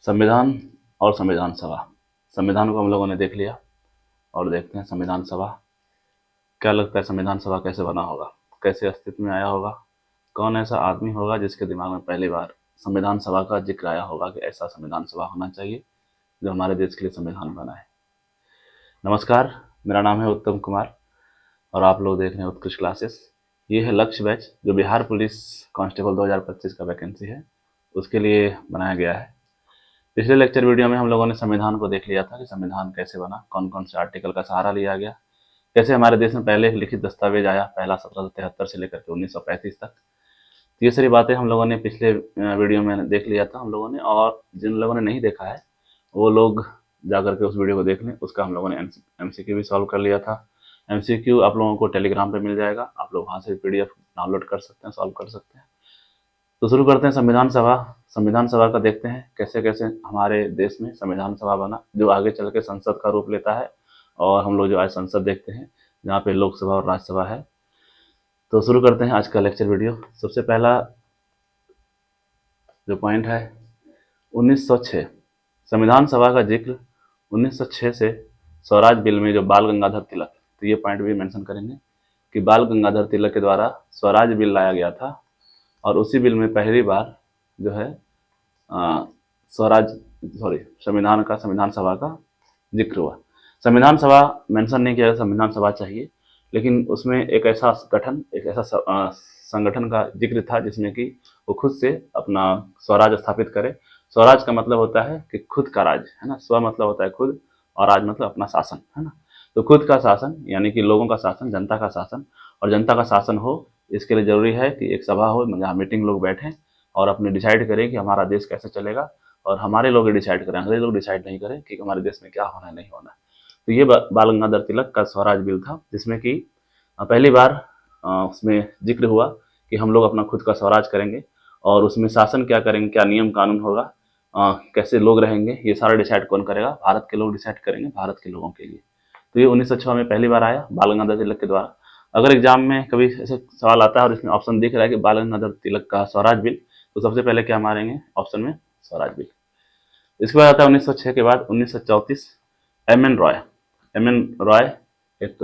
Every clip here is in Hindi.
संविधान और संविधान सभा। संविधान को हम लोगों ने देख लिया और देखते हैं संविधान सभा। क्या लगता है संविधान सभा कैसे बना होगा, कैसे अस्तित्व में आया होगा, कौन ऐसा आदमी होगा जिसके दिमाग में पहली बार संविधान सभा का जिक्र आया होगा कि ऐसा संविधान सभा होना चाहिए जो हमारे देश के लिए संविधान बनाए। नमस्कार, मेरा नाम है उत्तम कुमार और आप लोग देख रहे हैं उत्कृष्ट क्लासेस। ये है लक्ष्य बैच जो बिहार पुलिस कांस्टेबल 2025 का वैकेंसी है, उसके लिए बनाया गया है। पिछले लेक्चर वीडियो में हम लोगों ने संविधान को देख लिया था कि संविधान कैसे बना, कौन कौन से आर्टिकल का सहारा लिया गया, कैसे हमारे देश में पहले लिखित दस्तावेज आया, पहला 1773 से लेकर के 1935 तक। तो ये सारी बातें हम लोगों ने पिछले वीडियो में देख लिया था हम लोगों ने, और जिन लोगों ने नहीं देखा है वो लोग जाकर के उस वीडियो को देख लें। उसका हम लोगों ने MCQ भी सॉल्व कर लिया था। MCQ आप लोगों को टेलीग्राम पे मिल जाएगा, आप लोग वहाँ से PDF डाउनलोड कर सकते हैं, सॉल्व कर सकते हैं। तो शुरू करते हैं संविधान सभा। संविधान सभा का देखते हैं कैसे कैसे हमारे देश में संविधान सभा बना, जो आगे चल के संसद का रूप लेता है। और हम लोग जो आज संसद देखते हैं जहाँ पे लोकसभा और राज्यसभा है। तो शुरू करते हैं आज का लेक्चर वीडियो। सबसे पहला जो पॉइंट है 1906। संविधान सभा का जिक्र 1906 से स्वराज बिल में जो बाल गंगाधर तिलक, तो ये पॉइंट भी मेंशन करेंगे कि बाल गंगाधर तिलक के द्वारा स्वराज बिल लाया गया था और उसी बिल में पहली बार जो है संविधान सभा का जिक्र हुआ। संविधान सभा मेंशन नहीं किया, संविधान सभा चाहिए, लेकिन उसमें एक ऐसा संगठन का जिक्र था जिसमें कि वो खुद से अपना स्वराज स्थापित करे। स्वराज का मतलब होता है कि खुद का राज, है ना। स्व मतलब होता है खुद और राज मतलब अपना शासन, है ना। तो खुद का शासन यानी कि लोगों का शासन, जनता का शासन, और जनता का शासन हो इसके लिए जरूरी है कि एक सभा हो जहाँ मीटिंग लोग बैठें और अपने डिसाइड करें कि हमारा देश कैसे चलेगा, और हमारे लोग डिसाइड करें, अंग्रेज लोग डिसाइड नहीं करें कि हमारे देश में क्या होना है नहीं होना। तो ये बाल गंगाधर तिलक का स्वराज बिल था जिसमें कि पहली बार उसमें जिक्र हुआ कि हम लोग अपना खुद का स्वराज करेंगे और उसमें शासन क्या करेंगे, क्या नियम कानून होगा, कैसे लोग रहेंगे, ये सारा डिसाइड कौन करेगा, भारत के लोग डिसाइड करेंगे भारत के लोगों के लिए। तो ये 1906 में पहली बार आया बाल गंगाधर तिलक के द्वारा। अगर एग्जाम में कभी ऐसे सवाल आता है और इसमें ऑप्शन दिख रहा है कि बाल गंगाधर तिलक का स्वराज बिल, तो सबसे पहले क्या मारेंगे ऑप्शन में, स्वराज बिल। इसके बाद आता है 1906 के बाद 1934 MN रॉय। MN रॉय एक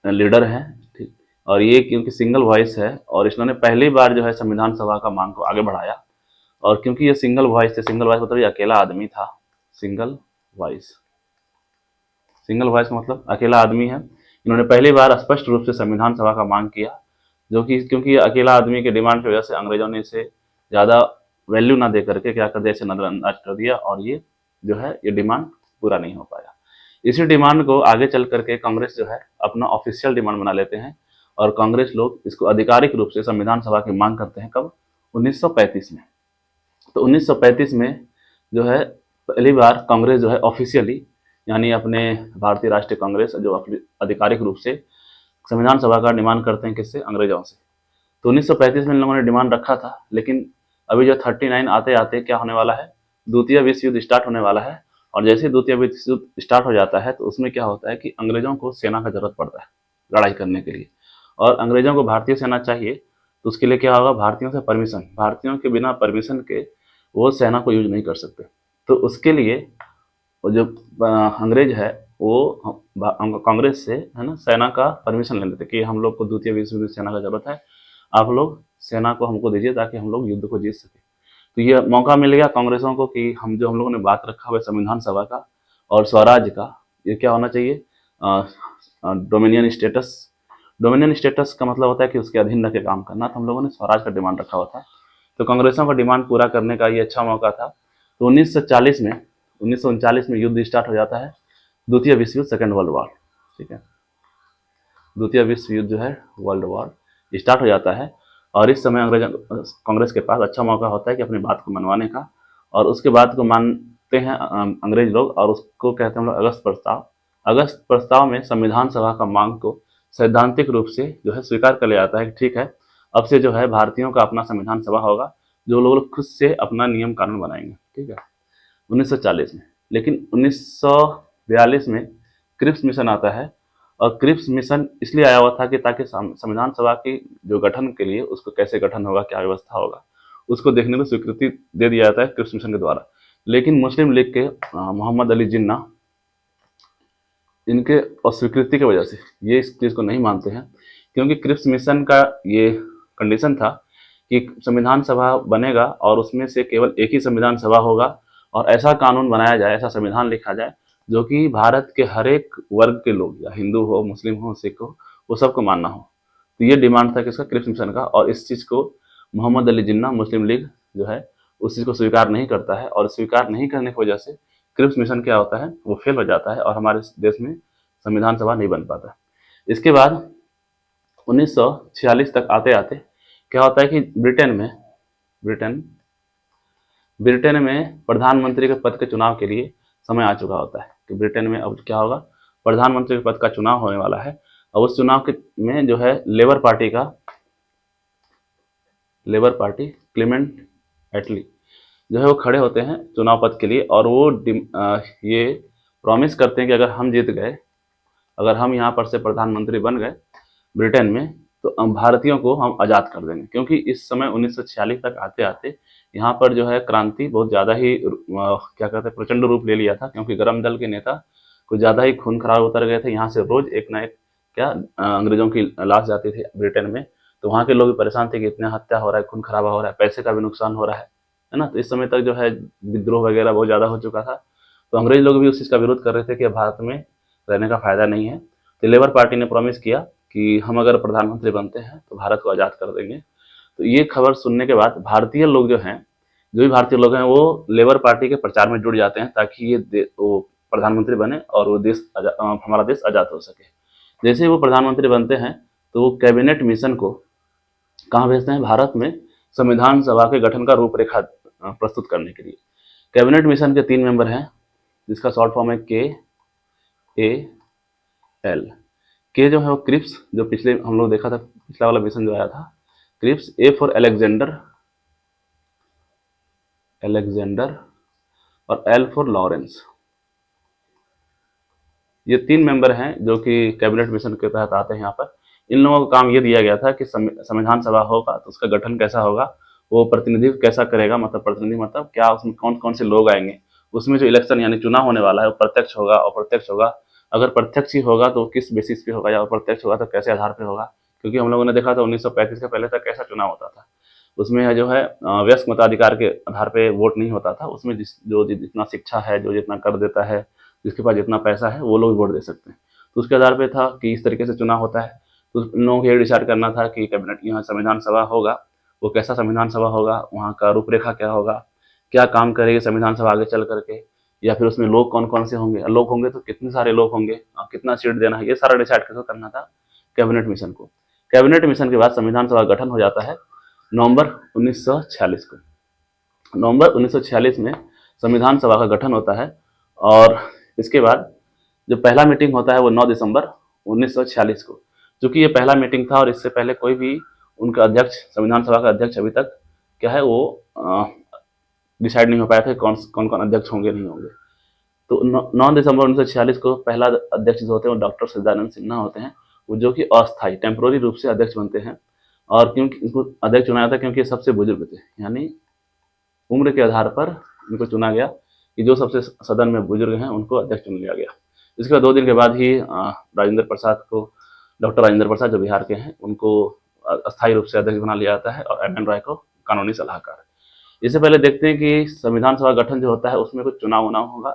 लीडर हैं, ठीक, और ये क्योंकि सिंगल वॉइस है और इन्होंने पहली बार जो है संविधान सभा का मांग को आगे बढ़ाया। और क्योंकि ये सिंगल वॉइस थे, सिंगल वॉइस मतलब ये अकेला आदमी था, सिंगल वॉइस का मतलब अकेला आदमी है। इन्होंने पहली बार स्पष्ट रूप से संविधान सभा का मांग किया, जो कि क्योंकि अकेला आदमी के डिमांड की वजह से अंग्रेजों ने इसे ज़्यादा वैल्यू ना दे करके क्या कर दिया, इसे नजरअंदाज कर दिया और ये जो है ये डिमांड पूरा नहीं हो पाया। इसी डिमांड को आगे चल करके कांग्रेस जो है अपना ऑफिशियल डिमांड बना लेते हैं और कांग्रेस लोग इसको आधिकारिक रूप से संविधान सभा की मांग करते हैं। कब? 1935 में। तो 1935 में जो है पहली बार कांग्रेस जो है ऑफिशियली यानी अपने भारतीय राष्ट्रीय कांग्रेस जो आधिकारिक रूप से संविधान सभा का डिमांड करते हैं, किससे? अंग्रेजों से। तो 1935 में इन लोगों ने डिमांड रखा था, लेकिन अभी जो 39 आते आते क्या होने वाला है, द्वितीय विश्व युद्ध स्टार्ट होने वाला है। और जैसे ही द्वितीय विश्व युद्ध स्टार्ट हो जाता है तो उसमें क्या होता है कि अंग्रेजों को सेना का जरूरत पड़ता है लड़ाई करने के लिए, और अंग्रेजों को भारतीय सेना चाहिए। तो उसके लिए क्या होगा, भारतीयों से परमिशन, भारतीयों के बिना परमिशन के वो सेना को यूज नहीं कर सकते। तो उसके लिए वो जो अंग्रेज है वो कांग्रेस से, है ना, सेना का परमिशन ले लेते कि हम लोग को द्वितीय विश्व युद्ध सेना का जरूरत है, आप लोग सेना को हमको दीजिए ताकि हम लोग युद्ध को जीत सके। तो ये मौका मिल गया कांग्रेसों को कि हम लोगों ने बात रखा हुआ संविधान सभा का और स्वराज का, ये क्या होना चाहिए, डोमिनियन स्टेटस। डोमिनियन स्टेटस का मतलब होता है कि उसके अधीन रह के काम करना। तो हम लोगों ने स्वराज का डिमांड रखा हुआ था, तो कांग्रेसों का डिमांड पूरा करने का ये अच्छा मौका था। तो 1939 में युद्ध स्टार्ट हो जाता है, द्वितीय विश्व युद्ध, सेकेंड वर्ल्ड वॉर, ठीक है। द्वितीय विश्व युद्ध जो है वर्ल्ड वॉर स्टार्ट हो जाता है और इस समय कांग्रेस के पास अच्छा मौका होता है कि अपनी बात को मनवाने का, और उसके बाद को मानते हैं अंग्रेज लोग और उसको कहते हैं हम लोग अगस्त प्रस्ताव। अगस्त प्रस्ताव में संविधान सभा का मांग को सैद्धांतिक रूप से जो है स्वीकार कर लिया जाता है कि ठीक है, अब से जो है भारतीयों का अपना संविधान सभा होगा, जो लोग खुद से अपना नियम कानून बनाएंगे, ठीक है, 1940 में। लेकिन 1942 में क्रिप्स मिशन आता है, और क्रिप्स मिशन इसलिए आया हुआ था कि ताकि संविधान सभा की जो गठन के लिए उसको कैसे गठन होगा, क्या व्यवस्था होगा, उसको देखने को स्वीकृति दे दिया जाता है क्रिप्स मिशन के द्वारा। लेकिन मुस्लिम लीग के मोहम्मद अली जिन्ना इनके अस्वीकृति की वजह से ये इस चीज़ को नहीं मानते हैं, क्योंकि क्रिप्स मिशन का ये कंडीशन था कि संविधान सभा बनेगा और उसमें से केवल एक ही संविधान सभा होगा और ऐसा कानून बनाया जाए, ऐसा संविधान लिखा जाए जो कि भारत के हर एक वर्ग के लोग, या हिंदू हो, मुस्लिम हो, सिख हो, वो सबको मानना हो। तो ये डिमांड था किसका, क्रिप्स मिशन का। और इस चीज़ को मोहम्मद अली जिन्ना मुस्लिम लीग जो है उस चीज़ को स्वीकार नहीं करता है, और स्वीकार नहीं करने की वजह से क्रिप्स मिशन क्या होता है, वो फेल हो जाता है और हमारे देश में संविधान सभा नहीं बन पाता। इसके बाद 1946 तक आते आते क्या होता है कि ब्रिटेन ब्रिटेन में प्रधानमंत्री के पद के चुनाव के लिए समय आ चुका होता है कि ब्रिटेन में अब क्या होगा, प्रधानमंत्री के पद का चुनाव होने वाला है। और उस चुनाव के में जो है लेबर पार्टी क्लेमेंट एटली जो है वो खड़े होते हैं चुनाव पद के लिए, और वो ये प्रॉमिस करते हैं कि अगर हम जीत गए, अगर हम यहाँ पर से प्रधानमंत्री बन गए ब्रिटेन में, तो हम भारतीयों को हम आज़ाद कर देंगे। क्योंकि इस समय 1946 तक आते आते यहाँ पर जो है क्रांति बहुत ज़्यादा ही क्या कहते हैं, प्रचंड रूप ले लिया था, क्योंकि गरम दल के नेता कुछ ज़्यादा ही खून खराब उतर गए थे। यहाँ से रोज़ एक ना एक अंग्रेजों की लाश जाती थी ब्रिटेन में। तो वहाँ के लोग भी परेशान थे कि इतना हत्या हो रहा है, खून खराबा हो रहा है, पैसे का भी नुकसान हो रहा है ना। तो इस समय तक जो है विद्रोह वगैरह बहुत ज़्यादा हो चुका था। तो अंग्रेज लोग भी उस चीज़ का विरोध कर रहे थे कि भारत में रहने का फ़ायदा नहीं है। तो लेबर पार्टी ने प्रॉमिस किया कि हम अगर प्रधानमंत्री बनते हैं तो भारत को आज़ाद कर देंगे। तो ये खबर सुनने के बाद भारतीय लोग जो हैं, जो भी भारतीय लोग हैं, वो लेबर पार्टी के प्रचार में जुड़ जाते हैं ताकि वो प्रधानमंत्री बने और वो हमारा देश आज़ाद हो सके। जैसे ही वो प्रधानमंत्री बनते हैं तो वो कैबिनेट मिशन को कहाँ भेजते हैं, भारत में संविधान सभा के गठन का रूपरेखा प्रस्तुत करने के लिए। कैबिनेट मिशन के 3 मेंबर हैं जिसका शॉर्ट फॉर्म है KAL। के जो है वो क्रिप्स, जो पिछले हम लोग देखा था, पिछला वाला मिशन जो आया था क्रिप्स। A फॉर अलेक्जेंडर और L फॉर लॉरेंस। ये 3 मेंबर हैं जो कि कैबिनेट मिशन के तहत आते हैं यहाँ पर। इन लोगों का काम ये दिया गया था कि संविधान सभा होगा तो उसका गठन कैसा होगा, वो प्रतिनिधित्व कैसा करेगा, मतलब प्रतिनिधि मतलब क्या, उसमें कौन कौन से लोग आएंगे, उसमें जो इलेक्शन यानी चुनाव होने वाला है वो प्रत्यक्ष होगा, अप्रत्यक्ष होगा। अगर प्रत्यक्ष ही होगा तो किस बेसिस पे होगा, या अप्रत्यक्ष होगा तो कैसे आधार पर होगा। क्योंकि हम लोगों ने देखा था 1935 के पहले तक कैसा चुनाव होता था, उसमें जो है वयस्क मताधिकार के आधार पे वोट नहीं होता था। उसमें जो जितना शिक्षा है, जो जितना कर देता है, जिसके पास जितना पैसा है, वो लोग वोट दे सकते हैं। तो उसके आधार पे था कि इस तरीके से चुनाव होता है। तो इन लोगों को ये डिसाइड करना था कि कैबिनेट यहाँ संविधान सभा होगा, वो कैसा संविधान सभा होगा, वहाँ का रूपरेखा क्या होगा, क्या काम करेगी संविधान सभा आगे चल करके, या फिर उसमें लोग कौन कौन से होंगे, लोग होंगे तो कितने सारे लोग होंगे, कितना सीट देना है, ये सारा डिसाइड कैसे करना था कैबिनेट मिशन को। कैबिनेट मिशन के बाद संविधान सभा गठन हो जाता है नवंबर 1946 को। नवंबर 1946 में संविधान सभा का गठन होता है, और इसके बाद जो पहला मीटिंग होता है वो 9 दिसंबर 1946 को। चूंकि ये पहला मीटिंग था और इससे पहले कोई भी उनका अध्यक्ष, संविधान सभा का अध्यक्ष अभी तक क्या है वो डिसाइड नहीं हो पाया था कौन कौन कौन अध्यक्ष होंगे नहीं होंगे। तो 9 दिसंबर 1946 को पहला अध्यक्ष जो होते हैं वो डॉक्टर सच्चिदानंद सिन्हा होते हैं, वो जो कि अस्थायी टेम्पोररी रूप से अध्यक्ष बनते हैं। और क्योंकि इनको अध्यक्ष चुना था क्योंकि ये सबसे बुजुर्ग थे, यानी उम्र के आधार पर इनको चुना गया कि जो सबसे सदन में बुजुर्ग हैं उनको अध्यक्ष चुन लिया गया। इसके बाद 2 दिन के बाद ही राजेंद्र प्रसाद को, डॉक्टर राजेंद्र प्रसाद जो बिहार के हैं, उनको अस्थायी रूप से अध्यक्ष बना लिया जाता है, और एम एन राय को कानूनी सलाहकार। इससे पहले देखते हैं कि संविधान सभा गठन जो होता है उसमें कुछ चुनाव उनाव होगा,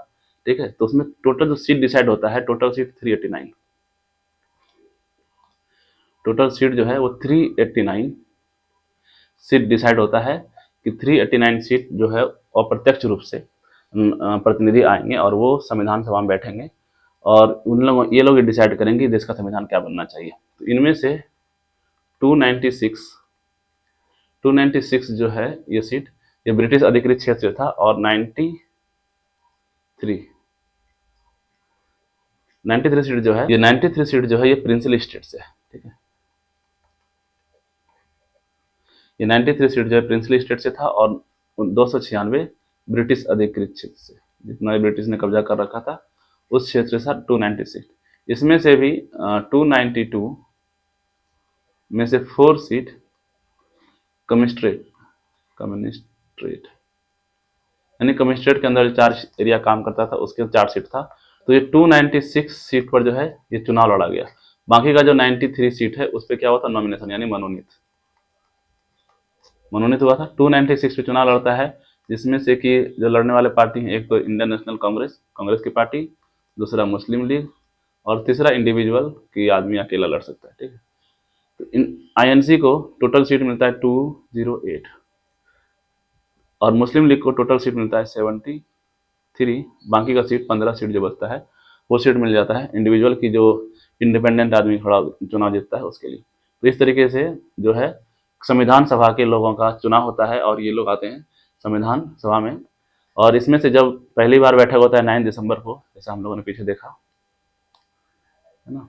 ठीक है। तो उसमें टोटल जो सीट डिसाइड होता है, टोटल सीट 389, टोटल सीट जो है वो 389 सीट डिसाइड होता है कि 389 सीट जो है अप्रत्यक्ष रूप से प्रतिनिधि आएंगे और वो संविधान सभा में बैठेंगे, और ये लोग डिसाइड करेंगे देश का संविधान क्या बनना चाहिए। तो इनमें से 296 जो है ये सीट, ये ब्रिटिश अधिकृत क्षेत्र था, और 93 सीट जो है, ये 93 सीट जो है ये प्रिंसली स्टेट से है, ठीक है। ये 93 सीट जो है प्रिंसली स्टेट से था, और 296 ब्रिटिश अधिकृत क्षेत्र से, जितना ब्रिटिश ने कब्जा कर रखा था उस क्षेत्र से 290 सीट। इसमें से भी 292 में से 4 सीट कमिस्ट्रेट कम्युनिस्ट्रेट, यानी कम्युनिस्ट्रेट के अंदर 4 एरिया काम करता था, उसके 4 सीट था। तो ये 296 सीट पर जो है ये चुनाव लड़ा गया। बाकी का जो 93 सीट है उस पर क्या हुआ था, नॉमिनेशन यानी मनोनीत हुआ था। 296 पे चुनाव लड़ता है, जिसमें से कि जो लड़ने वाले पार्टी हैं, एक तो इंडियन नेशनल कांग्रेस की पार्टी, दूसरा मुस्लिम लीग, और तीसरा इंडिविजुअल कि आदमी अकेला लड़ सकता है। ठीक है, तो इन आईएनसी को टोटल सीट मिलता है 208 और मुस्लिम लीग को टोटल सीट मिलता है 73। बाकी का सीट 15 सीट जो बचता है वो सीट मिल जाता है इंडिविजुअल की, जो इंडिपेंडेंट आदमी खड़ा चुनाव जीतता है उसके लिए। तो इस तरीके से जो है संविधान सभा के लोगों का चुनाव होता है और ये लोग आते हैं संविधान सभा में। और इसमें से जब पहली बार बैठक होता है 9 दिसंबर को, जैसा हम लोगों ने पीछे देखा है ना,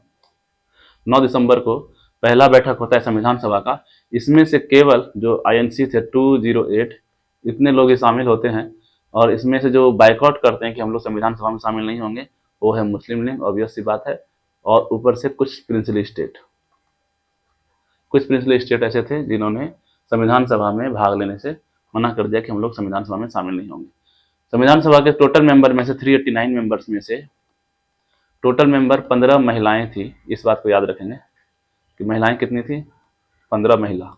9 दिसंबर को पहला बैठक होता है संविधान सभा का। इसमें से केवल जो आईएनसी थे 208 इतने लोग ही शामिल होते हैं, और इसमें से जो बाइकआउट करते हैं कि हम लोग संविधान सभा में शामिल नहीं होंगे, वो है मुस्लिम लीग, ऑब्वियस सी बात है। और ऊपर से कुछ प्रिंसली स्टेट ऐसे थे जिन्होंने संविधान सभा में भाग लेने से मना कर दिया कि हम लोग संविधान सभा में शामिल नहीं होंगे। संविधान सभा के टोटल मेंबर में से 389 मेंबर्स में से टोटल मेंबर 15 महिलाएं थी। इस बात को याद रखेंगे कि महिलाएं कितनी थी, 15 महिला।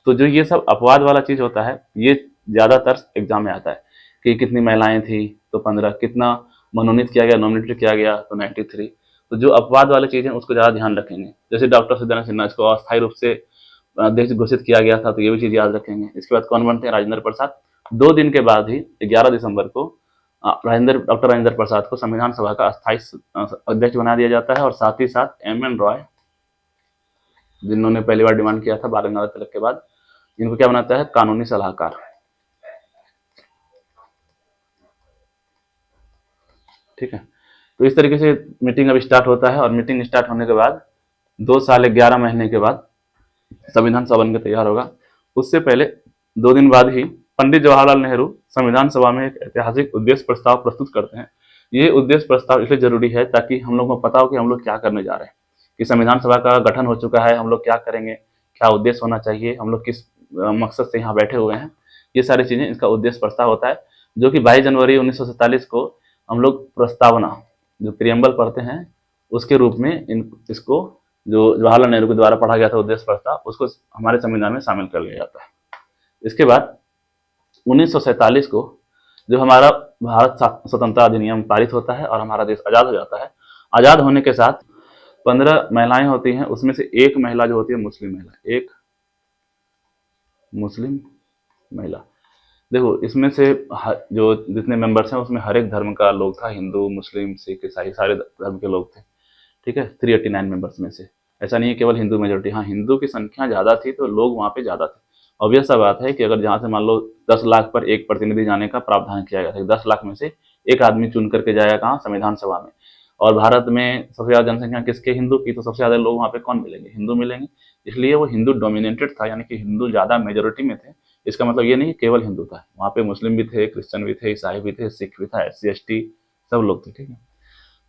तो जो ये सब अपवाद वाला चीज होता है ये ज्यादातर एग्जाम में आता है कि कितनी महिलाएं थी तो 15, कितना मनोनीत किया गया, नॉमिनेटेड किया गया तो 93। तो जो अपवाद वाली चीज है उसको ज्यादा ध्यान रखेंगे। जैसे डॉक्टर सत्येंद्र सिन्हा को अस्थायी रूप से अध्यक्ष घोषित किया गया था, तो ये भी चीज याद रखेंगे। इसके बाद कौन बनते हैं, राजेंद्र प्रसाद। 2 दिन के बाद ही 11 दिसंबर को डॉक्टर राजेंद्र प्रसाद को संविधान सभा का अस्थायी अध्यक्ष बना दिया जाता है, और साथ ही साथ एम.एन. रॉय, जिन्होंने पहली बार डिमांड किया था बाल गंगाधर तिलक के बाद, इनको क्या बनाता है, कानूनी सलाहकार। ठीक है, तो इस तरीके से मीटिंग अब स्टार्ट होता है, और मीटिंग स्टार्ट होने के बाद 2 साल 11 महीने के बाद संविधान सभा बनकर तैयार होगा। उससे पहले 2 दिन बाद ही पंडित जवाहरलाल नेहरू संविधान सभा में एक ऐतिहासिक उद्देश्य प्रस्ताव प्रस्तुत करते हैं। ये उद्देश्य प्रस्ताव इसलिए जरूरी है ताकि हम लोगों को पता हो कि हम लोग क्या करने जा रहे हैं, कि संविधान सभा का गठन हो चुका है, हम लोग क्या करेंगे, क्या उद्देश्य होना चाहिए, हम लोग किस मकसद से यहाँ बैठे हुए हैं। ये सारी चीजें इसका उद्देश्य प्रस्ताव होता है, जो कि 22 जनवरी 1947 को हम लोग प्रस्तावना जो प्रियम्बल पढ़ते हैं उसके रूप में इसको जो जवाहरलाल नेहरू के द्वारा पढ़ा गया था उद्देश्य प्रस्ताव, उसको हमारे संविधान में शामिल कर लिया जाता है। इसके बाद 1947 को जो हमारा भारत स्वतंत्रता अधिनियम पारित होता है और हमारा देश आजाद हो जाता है। आजाद होने के साथ 15 महिलाएं होती हैं, उसमें से एक महिला जो होती है मुस्लिम महिला, एक मुस्लिम महिला। देखो इसमें से जो जितने मेंबर्स हैं उसमें हर एक धर्म का लोग था, हिंदू, मुस्लिम, सिख, ईसाई, सारे धर्म के लोग थे। ठीक है, 389 मेंबर्स में से ऐसा नहीं है केवल हिंदू मेजोरिटी। हाँ, हिंदू की संख्या ज़्यादा थी तो लोग वहाँ पे ज़्यादा थे। ऑब्वियस सा बात है कि अगर जहाँ से मान लो 10 लाख पर एक प्रतिनिधि जाने का प्रावधान किया गया था, 10 लाख में से एक आदमी चुन करके जाएगा कहाँ, संविधान सभा में। और भारत में सबसे ज़्यादा जनसंख्या किसके, हिंदू की, तो सबसे ज़्यादा लोग वहाँ पे कौन मिलेंगे, हिंदू मिलेंगे। इसलिए वो हिंदू डोमिनेटेड था, यानी कि हिंदू ज़्यादा मेजोरिटी में थे। इसका मतलब ये नहीं केवल हिंदू था, वहाँ पे मुस्लिम भी थे, क्रिश्चियन भी थे, ईसाई भी थे, सिख भी था, SC ST सब लोग थे। ठीक है,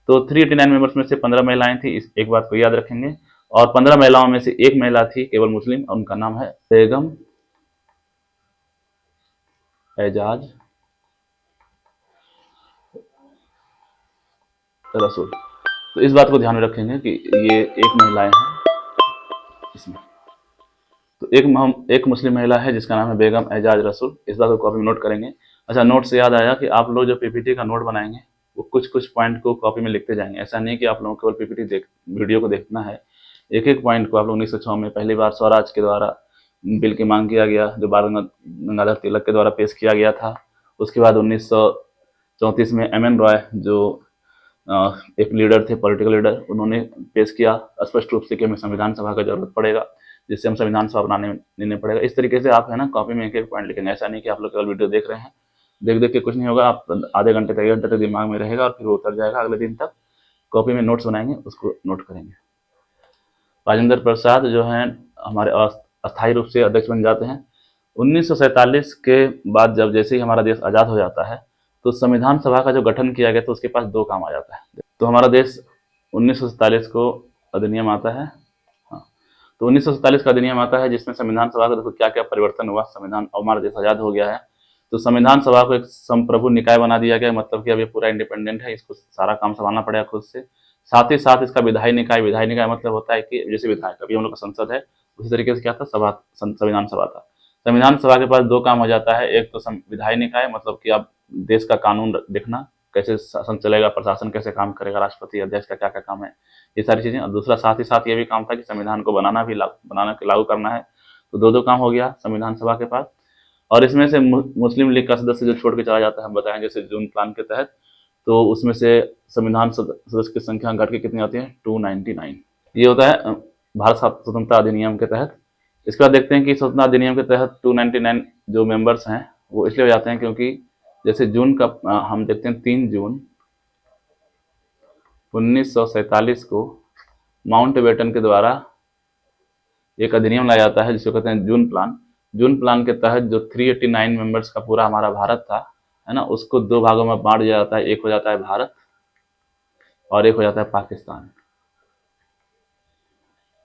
तो 389 मेंबर्स में से 15 महिलाएं थी, इस एक बात को याद रखेंगे। और 15 महिलाओं में से एक महिला थी केवल मुस्लिम, और उनका नाम है बेगम एजाज रसूल। तो इस बात को ध्यान में रखेंगे कि ये एक महिलाएं हैं इसमें। तो एक मुस्लिम महिला है जिसका नाम है बेगम एजाज रसूल, इस बात को कॉपी में नोट करेंगे। अच्छा, नोट से याद आया कि आप लोग जो PPT का नोट बनाएंगे वो कुछ कुछ पॉइंट को कॉपी में लिखते जाएंगे। ऐसा नहीं कि आप लोगों को केवल PPT वीडियो को देखना है, एक एक पॉइंट को। आप लोग 1906 में पहली बार स्वराज के द्वारा बिल की मांग किया गया, जो बाल गंगाधर तिलक के द्वारा पेश किया गया था। उसके बाद 1934 में M.N. रॉय जो एक लीडर थे, पॉलिटिकल लीडर, उन्होंने पेश किया स्पष्ट रूप से कि हमें संविधान सभा का जरूरत पड़ेगा, जिससे हम संविधान सभा बनाने लेने पड़ेगा। इस तरीके से आप है ना कॉपी में एक एक पॉइंट लिखेंगे। ऐसा नहीं कि आप लोग केवल वीडियो देख रहे हैं, देख देख के कुछ नहीं होगा, आप आधे घंटे तक, 1 घंटे तक दिमाग में रहेगा और फिर वो उतर जाएगा। अगले दिन तक कॉपी में नोट्स बनाएंगे, उसको नोट करेंगे। राजेंद्र प्रसाद जो हैं हमारे अस्थायी रूप से अध्यक्ष बन जाते हैं। 1947 के बाद जब जैसे ही हमारा देश आज़ाद हो जाता है तो संविधान सभा का जो गठन किया गया तो उसके पास 2 काम आ जाता है। तो हमारा देश 1947 को अधिनियम आता है। हाँ, तो 1947 का अधिनियम आता है जिसमें संविधान सभा का देखो क्या क्या परिवर्तन हुआ, संविधान अब हमारा देश आजाद हो गया है। तो संविधान सभा को एक संप्रभु निकाय बना दिया गया, मतलब कि अब ये पूरा इंडिपेंडेंट है, इसको सारा काम संभालना पड़ेगा खुद से। साथ ही साथ इसका विधायी निकाय मतलब होता है कि जैसे विधायक अभी हम लोग का संसद है, उसी तरीके से क्या था, सभा, संविधान सभा था। संविधान सभा के पास दो काम हो जाता है, एक तो विधायी निकाय मतलब कि अब देश का कानून देखना, कैसे शासन चलेगा, प्रशासन कैसे काम करेगा, राष्ट्रपति अध्यक्ष का क्या क्या काम है, ये सारी चीजें। और दूसरा साथ ही साथ ये भी काम था कि संविधान को लागू करना है। तो दो दो काम हो गया संविधान सभा के पास। और इसमें से मुस्लिम लीग का सदस्य जो छोड़ के चला जाता है, हम बताएं जैसे जून प्लान के तहत, तो उसमें से संविधान सदस्य की संख्या घट के कितनी आती है, 299। ये होता है भारत स्वतंत्रता अधिनियम के तहत। इसके बाद देखते हैं कि स्वतंत्रता अधिनियम के तहत 299 जो मेंबर्स हैं वो इसलिए हो जाते हैं क्योंकि जैसे जून का हम देखते हैं 3 जून 1947 को माउंटबेटन के द्वारा एक अधिनियम लाया जाता है जिसको कहते हैं जून प्लान। जून प्लान के तहत जो 389 मेंबर्स का पूरा हमारा भारत था, है ना, उसको दो भागों में बांट दिया जाता है। एक हो जाता है भारत और एक हो जाता है पाकिस्तान।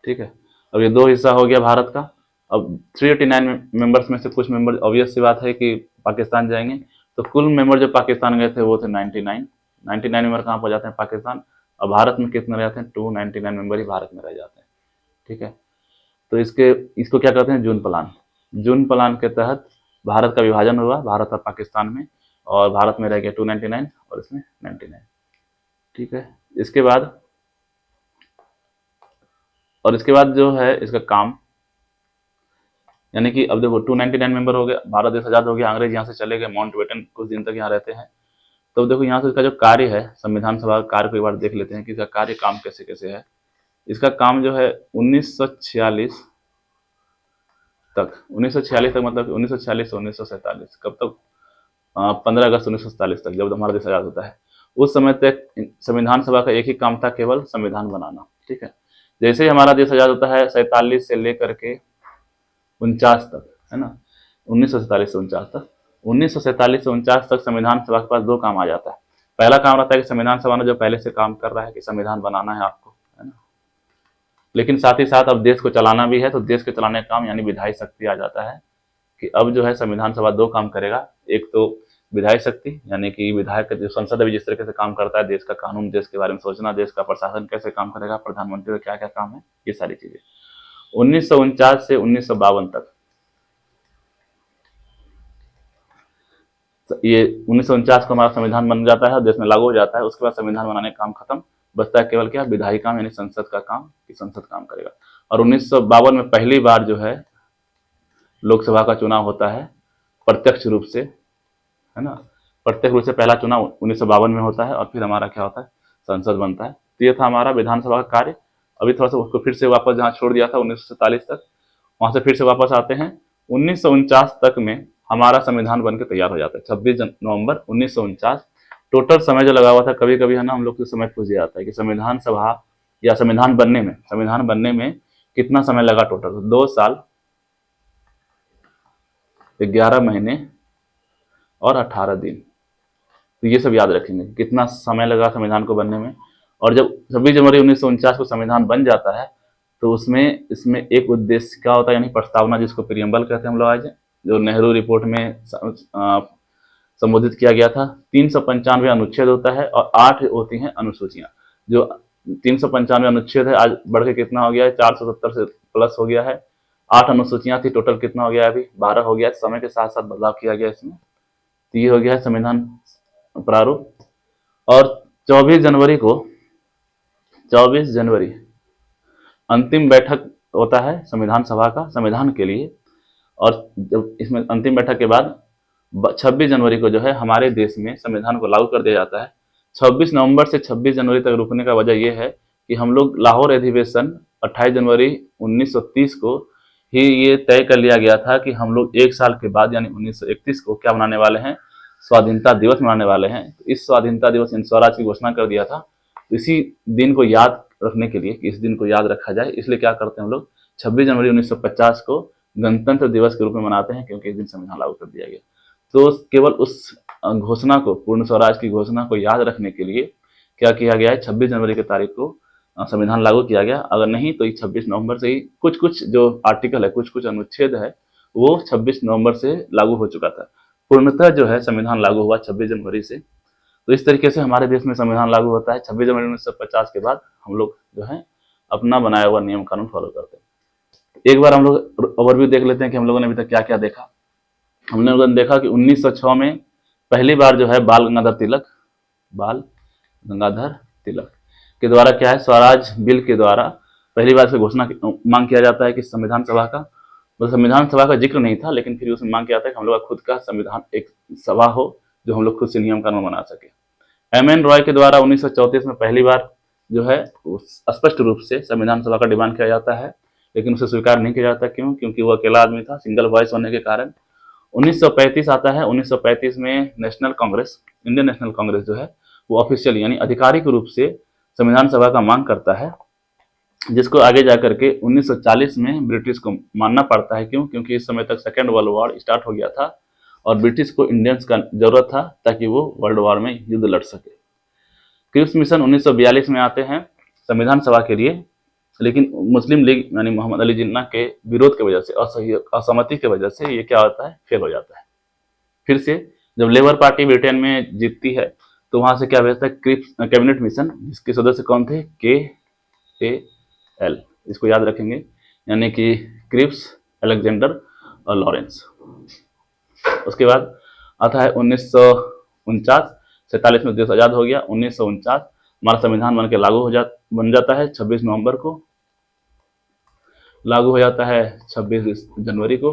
ठीक है, अब ये दो हिस्सा हो गया भारत का। अब 389 मेंबर्स में से कुछ मेंबर ऑब्वियस सी बात है कि पाकिस्तान जाएंगे, तो कुल मेंबर जो पाकिस्तान गए थे वो थे 99 मेंबर कहाँ पर जाते हैं, पाकिस्तान। और भारत में कितने रह जाते हैं, 299 मेंबर ही भारत में रह जाते हैं। ठीक है, तो इसको क्या कहते हैं, जून प्लान। जून प्लान के तहत भारत का विभाजन हुआ, भारत और पाकिस्तान में, और भारत में रह गया 299 और इसमें 99। ठीक है, इसके बाद जो है इसका काम, यानी कि अब देखो 299 मेंबर हो गया, भारत देश आजाद हो गया, अंग्रेज यहाँ से चले गए, माउंटबेटन कुछ दिन तक यहाँ रहते हैं। तो देखो यहाँ से इसका जो कार्य है, संविधान सभा का कार्य को एक बार देख लेते हैं कि इसका कार्य काम कैसे कैसे है। इसका काम जो है 1946 तक, 1946 तक मतलब 1946 से 1947, कब तक, 15 अगस्त 1947 तक, जब हमारा देश आजाद होता है, उस समय तक संविधान सभा का एक ही काम था, केवल संविधान बनाना। ठीक है, जैसे ही हमारा देश आजाद होता है 47 से लेकर के 49 तक, है ना, 1947 से 49 तक, 1947 से 49 तक संविधान सभा के पास दो काम आ जाता है। पहला काम रहता है कि संविधान सभा ने जो पहले से काम कर रहा है कि संविधान बनाना है आपको, है ना, लेकिन साथ ही साथ अब देश को चलाना भी है, तो देश के चलाने का काम यानी विधायी शक्ति आ जाता है कि अब जो है संविधान सभा दो काम करेगा। एक तो विधायी शक्ति, यानी कि विधायक जो संसद है जिस तरीके से काम करता है, देश का कानून, देश के बारे में सोचना, देश का प्रशासन कैसे काम करेगा, प्रधानमंत्री का क्या क्या काम है, ये सारी चीजें। 1949 से 1952 तक, ये 1949 को हमारा संविधान बन जाता है, देश में लागू हो जाता है। उसके बाद संविधान बनाने का काम खत्म, बचता है केवल क्या, विधायी काम, यानी संसद का काम, कि संसद काम करेगा। और 1952 में पहली बार जो है लोकसभा का चुनाव होता है प्रत्यक्ष रूप से, है ना, प्रत्यक्ष रूप से पहला चुनाव 1952 में होता है, और फिर हमारा क्या होता है, संसद बनता है। तो ये था हमारा विधानसभा का कार्य। अभी थोड़ा सा उसको फिर से वापस जहाँ छोड़ दिया था 1947 तक, वहां से फिर से वापस आते हैं। 1949 तक में हमारा संविधान बनकर तैयार हो जाता है, 26 नवंबर 1949। टोटल समय जो लगा हुआ था, कभी कभी है ना हम लोग को समय पूछ दिया जाता है कि संविधान सभा या संविधान बनने में कितना समय लगा टोटल, तो 2 साल 11 महीने और 18 दिन। तो ये सब याद रखेंगे कितना समय लगा संविधान को बनने में। और जब 26 जनवरी 1949 को संविधान बन जाता है, तो इसमें एक उद्देश्य क्या होता है, यानी प्रस्तावना, जिसको प्रियम्बल कहते हैं हम लोग आज, जो नेहरू रिपोर्ट में संबोधित किया गया था। 395 अनुच्छेद होता है और 8 होती हैं अनुसूचियां। जो 395 अनुच्छेद है आज बढ़ के कितना हो गया है, 470 से प्लस हो गया है। 8 अनुसूचियां थी, टोटल कितना हो गया है, अभी 12 हो गया है। समय के साथ साथ बदलाव किया गया इसमें। तो ये हो गया है संविधान प्रारूप। और 24 जनवरी अंतिम बैठक होता है संविधान सभा का संविधान के लिए। और जब इसमें अंतिम बैठक के बाद 26 जनवरी को जो है हमारे देश में संविधान को लागू कर दिया जाता है। 26 नवंबर से 26 जनवरी तक रुकने का वजह यह है कि हम लोग लाहौर अधिवेशन 28 जनवरी 1930 को ही ये तय कर लिया गया था कि हम लोग एक साल के बाद यानी 1931 को क्या मनाने वाले हैं, स्वाधीनता दिवस मनाने वाले हैं। तो इस स्वाधीनता दिवस इन स्वराज की घोषणा कर दिया था। तो इसी दिन को याद रखने के लिए कि इस दिन को याद रखा जाए, इसलिए क्या करते हैं हम लोग 26 जनवरी 1950 को गणतंत्र दिवस के रूप में मनाते हैं, क्योंकि इस दिन संविधान लागू कर दिया गया। तो केवल उस घोषणा को, पूर्ण स्वराज की घोषणा को याद रखने के लिए क्या किया गया है, 26 जनवरी की तारीख को संविधान लागू किया गया। अगर नहीं तो 26 नवंबर से ही कुछ कुछ जो आर्टिकल है, कुछ कुछ अनुच्छेद है, वो 26 नवंबर से लागू हो चुका था। पूर्णतः जो है संविधान लागू हुआ 26 जनवरी से। तो इस तरीके से हमारे देश में संविधान लागू होता है। 26 जनवरी 1950 के बाद हम लोग जो है अपना बनाया हुआ नियम कानून फॉलो करते हैं। एक बार हम लोग ओवरव्यू देख लेते हैं कि हम लोगों ने अभी तक क्या क्या देखा। हम लोगों ने देखा कि 1906 में पहली बार जो है बाल गंगाधर तिलक के द्वारा क्या है, स्वराज बिल के द्वारा पहली बार से घोषणा मांग किया जाता है कि संविधान सभा का, तो संविधान सभा का जिक्र नहीं था, लेकिन फिर उसमें मांग किया जाता है कि हम लोग का खुद का संविधान एक सभा हो जो हम लोग खुद से नियम कानून बना सके। एम.एन. रॉय के द्वारा 1934 में पहली बार जो है स्पष्ट रूप से संविधान सभा का डिमांड किया जाता है, लेकिन उसे स्वीकार नहीं किया जाता। क्यों? क्योंकि वो अकेला आदमी था, सिंगल वॉइस होने के कारण। 1935 आता है। 1935 में national Congress, Indian national Congress जो है वो ऑफिशियल यानी आधिकारिक रूप से संविधान सभा का मांग करता है, जिसको आगे जाकर के 1940 में ब्रिटिश को मानना पड़ता है। क्यों? क्योंकि इस समय तक सेकेंड वर्ल्ड वॉर स्टार्ट हो गया था और ब्रिटिश को इंडियंस का जरूरत था ताकि वो वर्ल्ड वॉर में युद्ध लड़ सके। क्रिप्स मिशन 1942 में आते हैं संविधान सभा के लिए, लेकिन मुस्लिम लीग यानी मोहम्मद अली जिन्ना के विरोध की वजह से, असहमति की वजह से ये क्या होता है, फेल हो जाता है। फिर से जब लेबर पार्टी ब्रिटेन में जीतती है तो वहां से क्या भेजता है, क्रिप्स कैबिनेट मिशन, जिसके सदस्य कौन थे, KAL, इसको याद रखेंगे, यानी कि क्रिप्स, अलेक्जेंडर और लॉरेंस। उसके बाद आता है 1949, 47 में देश आजाद हो गया। 1949 हमारा संविधान बन के बन जाता है 26 नवंबर को, लागू हो जाता है 26 जनवरी को।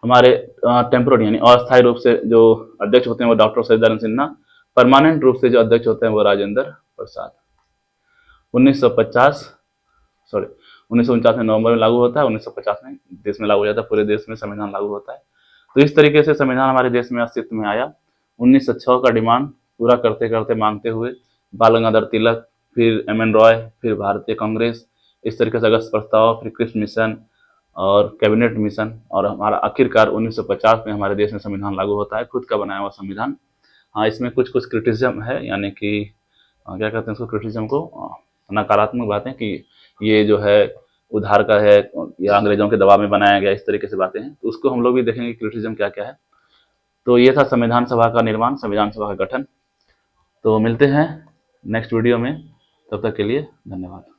हमारे टेम्पोररी यानी अस्थायी रूप से जो अध्यक्ष होते हैं वो डॉक्टर सचिदानंद सिन्हा, परमानेंट रूप से जो अध्यक्ष होते हैं वो राजेंद्र प्रसाद। 1949 में नवंबर में लागू होता है, 1950 में देश में लागू हो जाता है, पूरे देश में संविधान लागू होता है। तो इस तरीके से संविधान हमारे देश में अस्तित्व में आया। 1906 का डिमांड पूरा करते करते मांगते हुए बाल गंगाधर तिलक, फिर M.N. रॉय, फिर भारतीय कांग्रेस, इस तरीके से अगस्त प्रस्ताव, फिर क्रिप्स मिशन और कैबिनेट मिशन, और हमारा आखिरकार 1950 में हमारे देश में संविधान लागू होता है, खुद का बनाया हुआ संविधान। हाँ, इसमें कुछ कुछ क्रिटिसिज्म है, यानी कि क्या कहते हैं उसको, क्रिटिसिज्म को नकारात्मक बातें कि ये जो है उधार का है या अंग्रेजों के दबाव में बनाया गया, इस तरीके से बातें हैं। तो उसको हम लोग भी देखेंगे क्रिटिसिज्म क्या क्या है। तो ये था संविधान सभा का निर्माण, संविधान सभा का गठन। तो मिलते हैं नेक्स्ट वीडियो में, तब तक के लिए धन्यवाद।